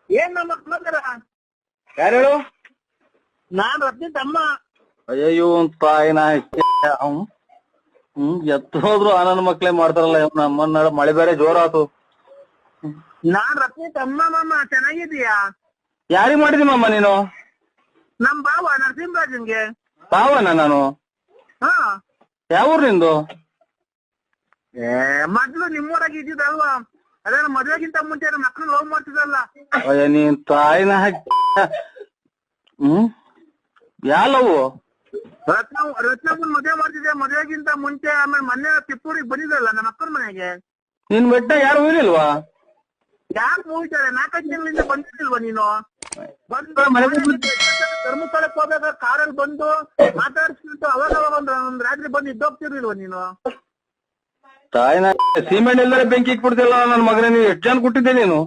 ಏನ್ ನಮ್ಮ ಮಕ್ಕಳ ಯಾರು ಹೇಳು? ನಾನ್ ರತ್ನಿ ತಮ್ಮ. ಅಯ್ಯೋ ತಾಯಿನ ಎತ್ತು ಹೋದ್ರು ಆನಂದ್ ಮಕ್ಳೇ ಮಾಡ್ತಾರಲ್ಲ ನಮ್ಮನ್ನ. ಮಳೆ ಬೇರೆ ಜೋರಾತು. ನಾನ್ ರತ್ನಿ ತಮ್ಮ ಮಾಮ, ಚೆನ್ನಾಗಿದೀಯಾ? ಯಾರಿಗ್ ಮಾಡಿದಿ ಮಾಮ ನೀನು? ನಮ್ ಬಾವ ನರಸಿಂಹರಾಜನ್ಗೆ. ಬಾವನ ನಾನು? ಹಾ. ಯಾವ ಊರ್ ನಿಂದು? ಮೊದ್ಲು ನಿಮ್ಮೂರಾಗ ಇದ್ದಿದ್ದಲ್ವಾ, ಅದೇ ಮದ್ವೆಗಿಂತ ಮುಂಚೆ ನಮ್ಮ ಮಕ್ಕಳು ಲವ್ ಮಾಡ್ತಿದ್ದಲ್ಲ. ಅಯ್ಯ ನೀನ್ ತಾಯಿನ ಯಾ ಲವ್? ರತ್ನಮ್ಮನ್ ಮದ್ವೆ ಮಾಡ್ತಿದ್ದೆ ಮದ್ವೆಗಿಂತ ಮುಂಚೆ. ಆಮೇಲೆ ಮೊನ್ನೆ ತಿಪ್ಪೂರಿಗೆ ಬಂದಿದ್ದಲ್ಲ ನಮ್ಮ ಅಕ್ಕನ ಮನೆಗೆ. ನಿನ್ ಬೆಟ್ಟ ಯಾರು ಹೋಗಿಲ್ವಾ? ಯಾರು ಮೂವಿತಾರೆ? 4 ತಿಂಗಳಿಂದ ಬಂದಿರ್ಲಿಲ್ವಾ ನೀನು? ಬಂದು ಧರ್ಮಸ್ಥಳಕ್ಕೆ ಹೋದಾಗ ಕಾರಲ್ಲಿ ಬಂದು ಮಾತಾಡಿಸ್ಬಿಟ್ಟು ಅವಾಗ ಒಂದ್ ರಾತ್ರಿ ಬಂದು ಇದ್ದೋಗ್ತಿರ್ಲಿಲ್ವಾ ನೀನು? ತಾಯಿನ ಸಿಮೆಂಟ್ ಎಲ್ಲಾರ ಬೆಂಕಿ ಇಟ್ಬಿಡ್ತಿಲ್ಲ ನನ್ ಮಗನೇ. ನೀನ್ 8 ಜನ ಕೊಟ್ಟಿದ್ದೆ ನೀನು?